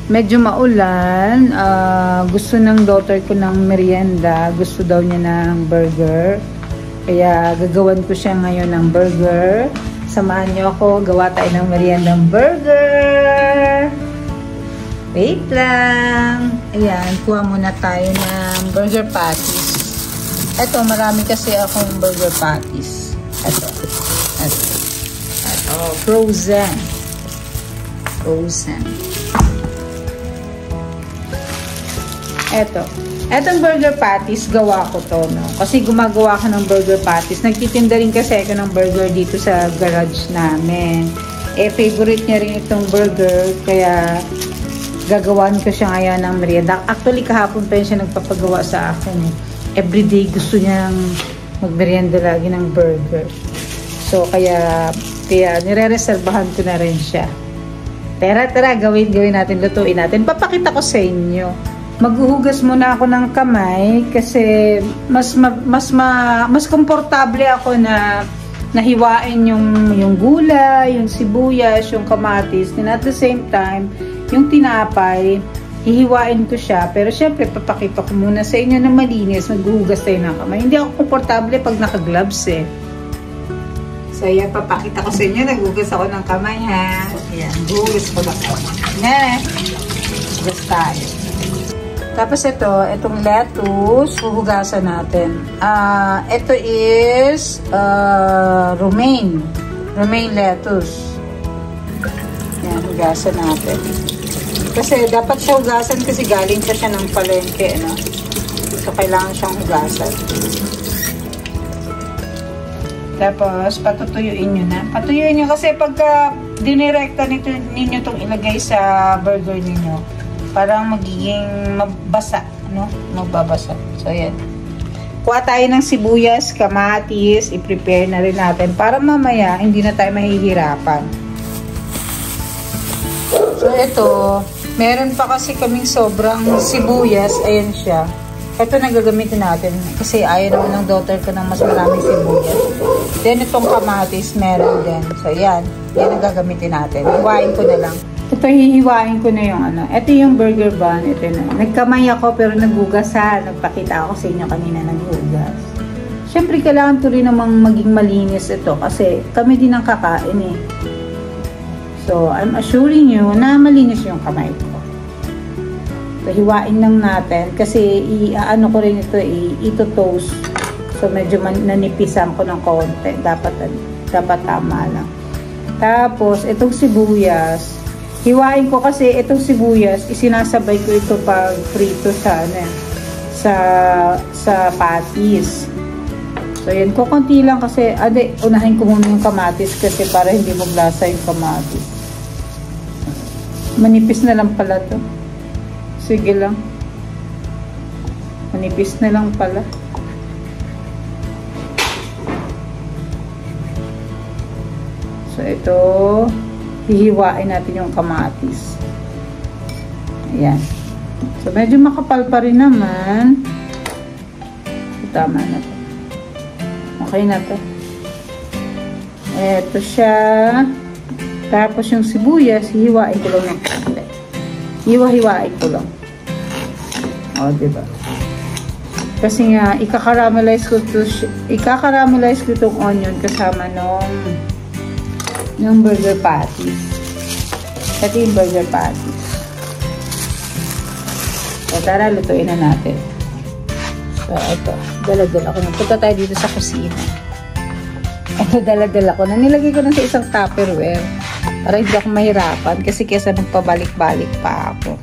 medyo maulan. Gusto ng daughter ko ng merienda. Gusto daw niya ng burger. Kaya gagawan ko siya ngayon ng burger. Samahan niyo ako. Gawa tayo ng meriendang burger. Wait lang. Ayan, kuha muna tayo ng burger patties. Ito, marami kasi akong burger patties. Ito. Frozen. Etong burger patties, gawa ko to, no? Kasi gumagawa ko ng burger patties. Nagtitinda rin kasi ako ng burger dito sa garage namin. Favorite niya rin itong burger, kaya gagawan ko siya ngayon ng merienda. Actually, kahapon pa yun siya nagpapagawa sa akin. Everyday gusto niyang magmerienda lagi ng burger. So, kaya nire-reservahan ko na rin siya. Tara, gawin natin, lutuin natin. Papakita ko sa inyo. Maghuhugas muna ako ng kamay kasi mas komportable ako na nahiwain yung gulay, yung sibuyas, yung kamatis, and at the same time, yung tinapay, hihiwain ko siya. Pero syempre, papakita ko muna sa inyo na malinis, maghuhugas tayo ng kamay. Hindi ako komportable pag naka-gloves eh. So, yan, papakita ko sa inyo. Naghugas ako ng kamay, ha? Ayan, hugas ko lang ako. Hugas tayo. Tapos itong lettuce, huhugasan natin. Ito is romaine lettuce. Yan, hugasan natin. Kasi dapat siya hugasan kasi galing pa siya ng palengke, no? So, kailangan siyang hugasan. Tapos, patutuyuin nyo na. Patuyuin nyo kasi pagka dinirekta ninyo itong ilagay sa burger ninyo, parang magiging mabasa, no? Magbabasa. So, yan. Kuha tayo ng sibuyas, kamatis, i-prepare na rin natin para mamaya hindi na tayo mahihirapan. So, ito, meron pa kasi kaming sobrang sibuyas. Ayan siya. Ito na gagamitin natin kasi ayaw naman ng daughter ko ng mas maraming sibuyas. Then, itong kamatis, meron din. So, yan. Yan ang gagamitin natin. Hiwain ko na lang. Ito, hihiwain ko na yung Ito yung burger bun. Ito na. Nagkamay ako pero naghugas ha. Nagpakita ako sa inyo kanina naghugas. Siyempre, kailangan ko rin namang maging malinis ito kasi kami din ang kakain eh. So, I'm assuring you na malinis yung kamay ko. So, hiwain lang natin kasi ano ko rin ito, ito-toast. So, medyo nanipisan ko ng konti. Dapat tama lang. Tapos, itong sibuyas, hiwain ko kasi itong sibuyas, isinasabay ko ito pag prito sa patties. So, yan. Kukunti lang kasi, unahin ko muna yung kamatis kasi para hindi maglasa yung kamatis. Manipis na lang pala to. Sige lang. Manipis na lang pala. So, ito, hihiwain natin yung kamatis. Ayan. So, medyo makapal pa rin naman. Tama na to. Okay na to. Ito siya. Tapos yung sibuyas, hihiwain ko lang ng konti. Hiwa-hiwain ko lang. O, diba? Kasi nga, ika-caramelize ko itong onion kasama nung burger patties. Ito yung burger patties. So, tara, lutuin na natin. So, ito. Dala-dala ko na. Punta tayo dito sa kusina. Ito, dala-dala ko na. Nilagay ko na sa isang Tupperware. Para hindi ako mahirapan kasi kesa magpabalik-balik pa ako.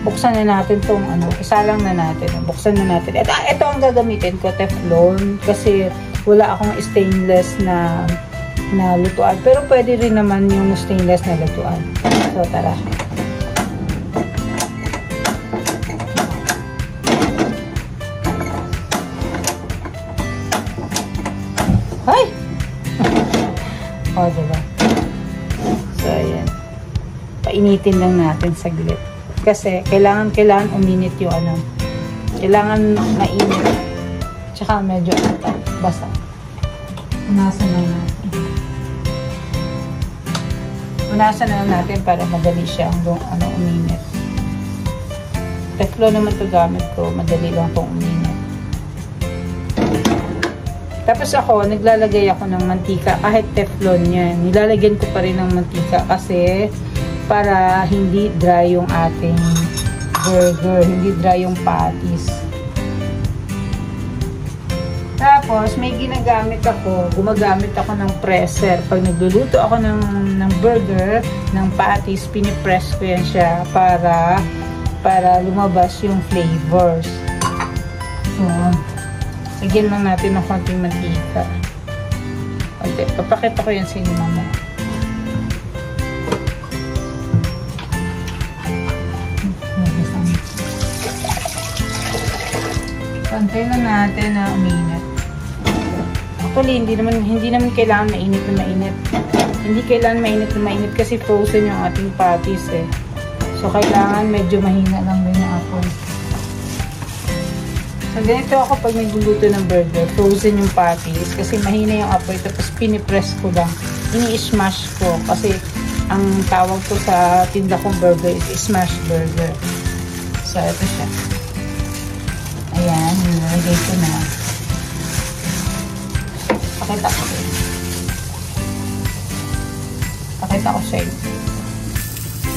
Buksan na natin itong isa lang na natin. Buksan na natin. Ito ang gagamitin ko, Teflon. Kasi wala akong stainless na lutuan. Pero pwede rin naman yung stainless na lutuan. So, tara. Hay! O, diba? So, ayan. Painitin lang natin saglit. Kasi, kailangan uminit yung kailangan mainit. Tsaka medyo basa. Punasan lang natin. Punasan na lang natin para madali siyang uminit. Teflon naman to gamit ko. Madali lang itong uminit. Tapos ako, naglalagay ako ng mantika. Kahit Teflon yan. Nilalagyan ko pa rin ng mantika kasi para hindi dry yung ating burger. Hindi dry yung patties. Tapos, may gumagamit ako ng presser. Pag nagluluto ako ng burger, ng patties, pinipress ko yan siya para lumabas yung flavors. So, lagyan lang natin ng konting mantika. Okay, papakita ko yan sa inyo mamaya. Pantay lang natin na uminit. Actually, hindi naman kailangan mainit na mainit. Hindi kailangan mainit na mainit kasi frozen yung ating patties eh. So, kailangan medyo mahina lang din yung apoy. So, ganito ako pag nagluluto ng burger. Frozen yung patties kasi mahina yung apoy. Tapos, pinipress ko lang. Ini-smash ko kasi ang tawag ko sa tinda kong burger is smash burger. So, ito siya. Ayan, nilagay ko na. Pakita ko din. Pakita ko sa inyo.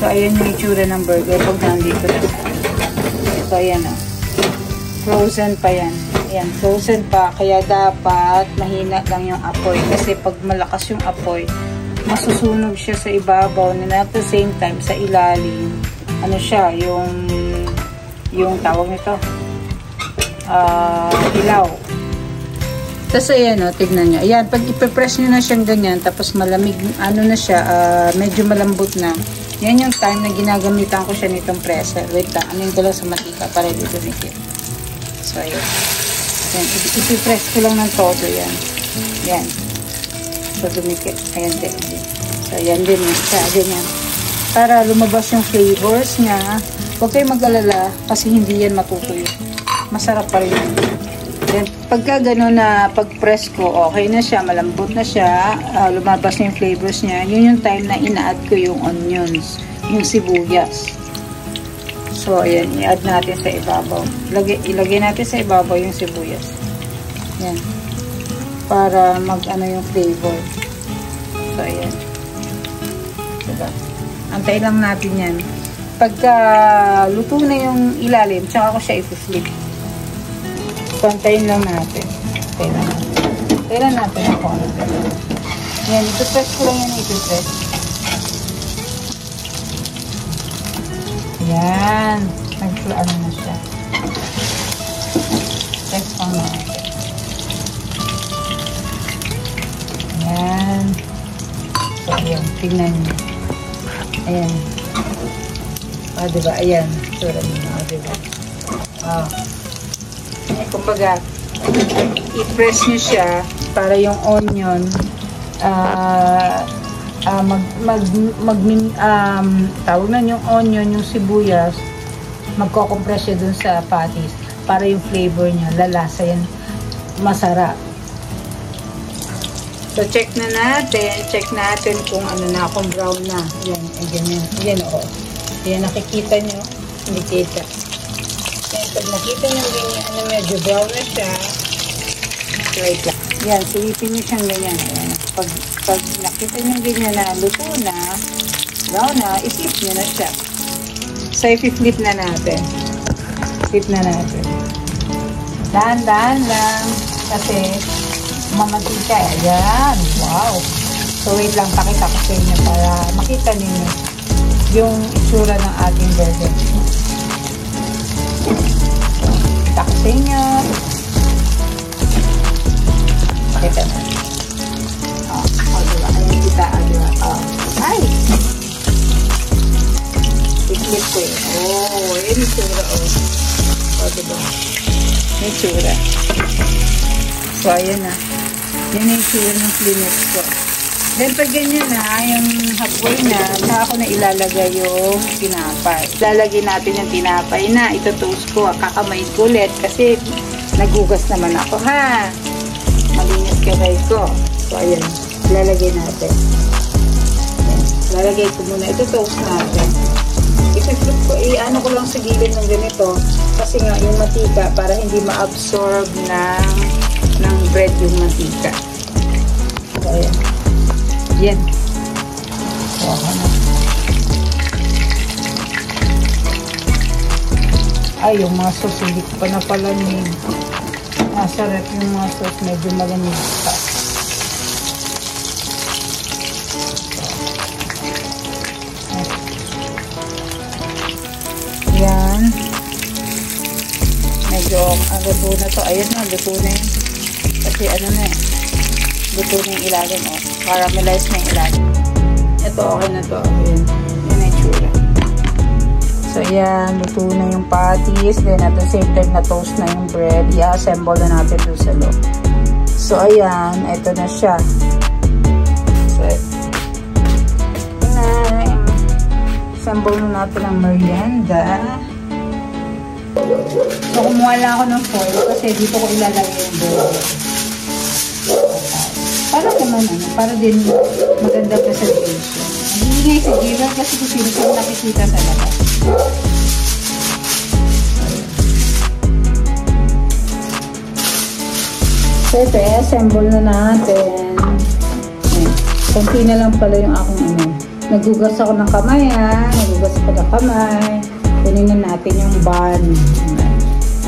So, ayan yung itsura ng burger pag nandito na. So, ayan o. Frozen pa yan. Ayan, frozen pa. Kaya dapat mahina lang yung apoy. Kasi pag malakas yung apoy, masusunog siya sa ibabaw. And at the same time, sa ilalim, ano siya, yung tawag nito, ilaw. Tapos ayan o, tignan nyo. Ayan, pag ipipress nyo na siyang ganyan, tapos malamig, ano na siya, medyo malambot na. Yan yung time na ginagamitan ko siya nitong presser. Wait lang, anin ko lang sa matika para hindi dumikit. So, ayan. Ayan, ipipress ko lang ng todo yan. Yan. So, dumikit. Ayan din. So, ayan din siya. Ganyan. Para lumabas yung flavors niya. Huwag kayo mag-alala kasi hindi yan matutuyo. Masarap pa rin yan. Then, pagka gano'n na pag-press ko, okay na siya, malambot na siya, lumabas na yung flavors niya, yun yung time na ina-add ko yung onions, yung sibuyas. So, ayan, i-add natin sa ibabaw. Ilagay natin sa ibabaw yung sibuyas. Yan. Para mag-ano yung flavor. So, ayan. Diba? Antay lang natin yan. Pagka luto na yung ilalim, tsaka ko siya i-flip. Pantayin lang natin. Kailan natin ako. Yan, ito-press ko lang yan, ito-press. Yan. Nag-ano na siya. Press lang natin. Yan. So, ayan. Tignan nyo. Ayan. Diba? Ayan. Sura nyo. Diba? Kumbaga, i-press nyo siya para yung onion tawag na yung onion, yung sibuyas, magko-compress siya dun sa patties para yung flavor niya, lalasa yan, masarap. So, check natin kung ano na, kung brown na. Yan, ganyan. Yan, o. Yan, nakikita nyo, indicate. Pag nakita nyo ganyan, medyo brown na siya, right lang. Yan, silipin nyo siyang ganyan. Ayan. Pag nakita nyo ganyan na luto na, brown na, i-flip nyo na siya. So, i-flip na natin. Flip na natin. Dahan-dahan lang, kasi mamantika. Ayan, wow. So, wait lang, pakita ko sa inyo para makita ninyo yung itsura ng ating burger. Taksin nyo. Pakita na. Diba? Ayan kita. Diba? Ay! I-clip ko yun. Ayan yung tsura. Diba? May tsura. So, ayan na. Yan yung tsura ng flinex ko. Then, pag ganyan na, yung halfway na, saka ko na ilalagay yung tinapay. Lalagay natin yung tinapay na. Ito-toast ko. Kakamain ko ulit kasi nagugas naman ako, ha? Malinis kamay ko. So, ayan. Lalagay natin. Ayan. Lalagay ko muna. Ito toast natin. I-flip ko, ano ko lang sa gilid ng ganito. Kasi nga yung mantika para hindi ma-absorb ng bread yung mantika. So, ayan. Yan. So, ay, yung mga sauce, hindi ko pa napalamig. Sarap yung mga sauce, medyo malamig pa. Yan. Medyo, luto na to. Ayun na, luto na yun. Kasi ano na eh. Luto na yung ilalim. Caramelize na yung ilalim. Ito, okay na to. Ayun. Yan ang tsura. So, yan. Luto na yung patties. Then, at the same time, na-toast na yung bread. I-assemble na natin doon sa loob. So, ayan. Ito na siya. So, assemble na natin ang merienda. So, kumuha lang ako ng foil kasi dito ko ilalagay yung bowl. Para naman, para din maganda presentation. Hindi nga sa gilid kasi kung sino sino nakikita sa labas. So, ito, assemble na natin. Kunti na lang pala yung akong Nagugas ako ng kamay, Nagugas ako ng kamay. Kunin na natin yung bun.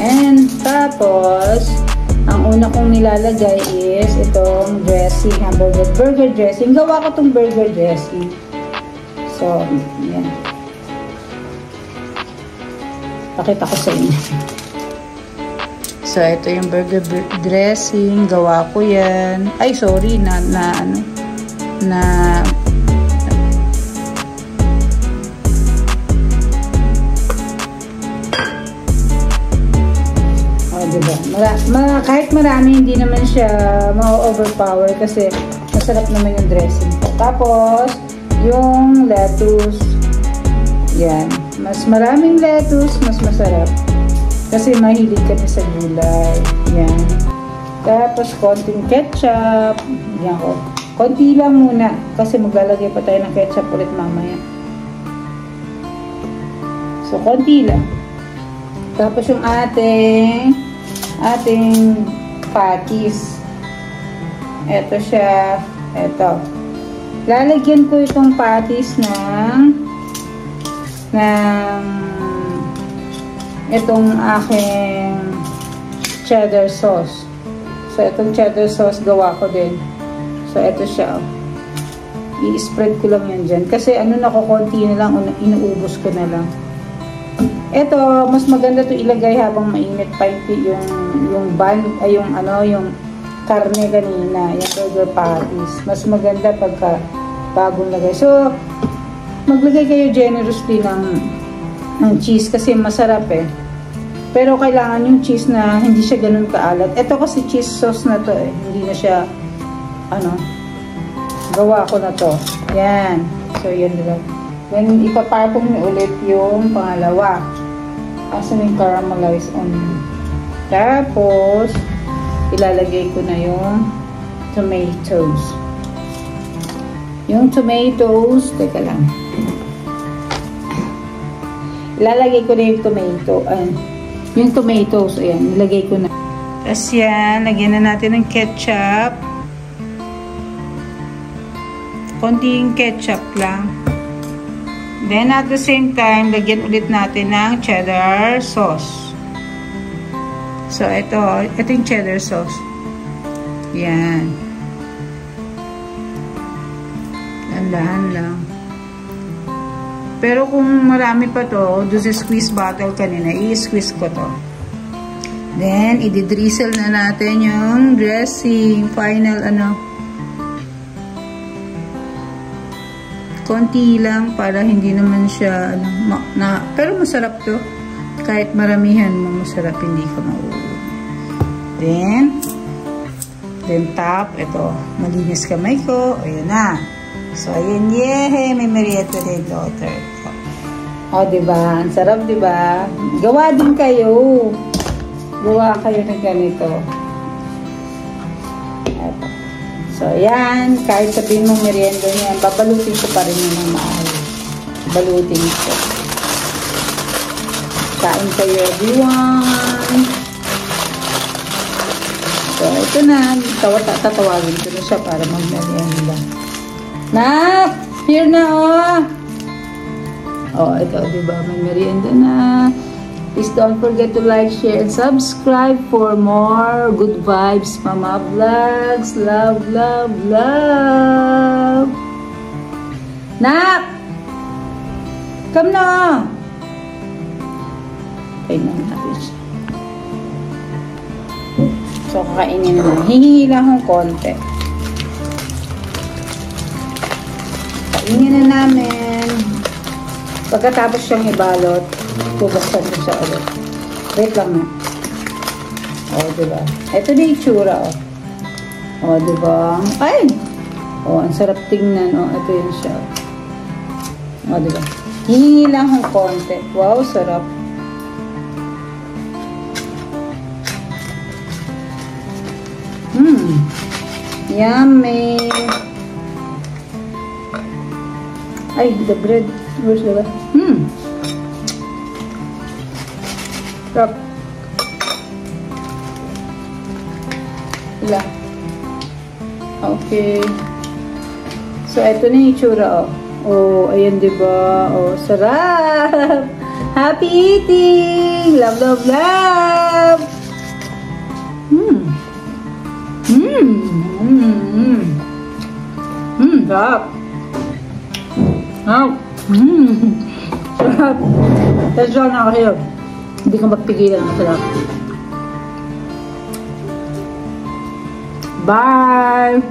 And, tapos, ang una kong nilalagay is itong dressing, burger dressing. Gawa ko itong burger dressing. So, yan. Pakita ko sa inyo. So, ito yung burger dressing. Gawa ko yan. Ay, sorry, diba? Kahit marami, hindi naman siya ma-overpower kasi masarap naman yung dressing. Tapos, yung lettuce. Yan. Mas maraming lettuce, mas masarap. Kasi mahilig kami sa gulay. Yan. Tapos, konting ketchup. Yan ko. Konti lang muna. Kasi maglalagay pa tayo ng ketchup ulit mamaya. So, konti lang. Tapos, yung ating patties. Ito siya. Ito. Lalagyan ko itong patties ng itong aking cheddar sauce. So, itong cheddar sauce gawa ko din. So, ito siya. I-spread ko lang yan dyan. Kasi nakukunti na lang, inuubos ko na lang. Ito, mas maganda to ilagay habang mainit pa yung bun, ay yung karne kanina, yung burger patties. Mas maganda pagka bagong lagay. So, maglagay kayo generously ng cheese kasi masarap eh. Pero kailangan yung cheese na hindi siya ganun kaalat. Ito kasi cheese sauce na to eh. Hindi na siya, gawa ko na to. Yan. So, yan lang. Then, ipapapong niyo ulit yung pangalawa. Kasi yung caramelize only. Tapos, ilalagay ko na yung tomatoes. Yung tomatoes, teka lang. Ilalagay ko na yung tomato. Yung tomatoes, ayan, nilagay ko na. Tapos yan, lagyan na natin ng ketchup. Konting ketchup lang. Then, at the same time, lagyan ulit natin ng cheddar sauce. So, ito yung cheddar sauce. Yan. Dahan lang. Pero kung marami pa to, doon sa squeeze bottle kanina, i-squeeze ko to. Then, i-drizzle na natin yung dressing. Final, konti lang para hindi naman siya pero masarap to. Kahit maramihan mo, masarap, hindi ka mauuwi. Then top, ito, malinis kamay ko. Ayan na. So, ayan, yehey, may merienda din, daughter. Diba? Ang sarap, diba? Gawa din kayo. Gawa kayo ng ganito. Ito. So, ayan. Kahit sabihin mong merienda niya, babalutin ko pa rin yun ng maayos. Balutin ko. Kain kayo, everyone. So, ito na. Tatawagin ko na siya para mag-merienda. Nak! Here na, oh! Oh, ito, diba? May merienda na. Please don't forget to like, share, and subscribe for more good vibes, Mama Vlogs. Love, love, love. Nak! Come na! Okay na natin siya. So, kakainin na. Hihingi lang akong konti. Kainin na namin. Pagkatapos siyang ibalot, bubasan ko siya ulit. Wait lang na. O, diba? Ito na yung itsura, o. O, diba? Ay! O, ang sarap tingnan, o. Ito yun siya. O, diba? Hihingi lang akong konti. Wow, sarap. Yummy! Ay, the bread. Where's the bread? Sarap. Ila. Okay. So, ito na yung itsura, oh. Oh, ayan, diba? Oh, sarap! Happy eating! Love, love, love! Sarap! Sarap! Sarap! Tasyon na kayo. Hindi ko magpigilan. Masarap. Bye!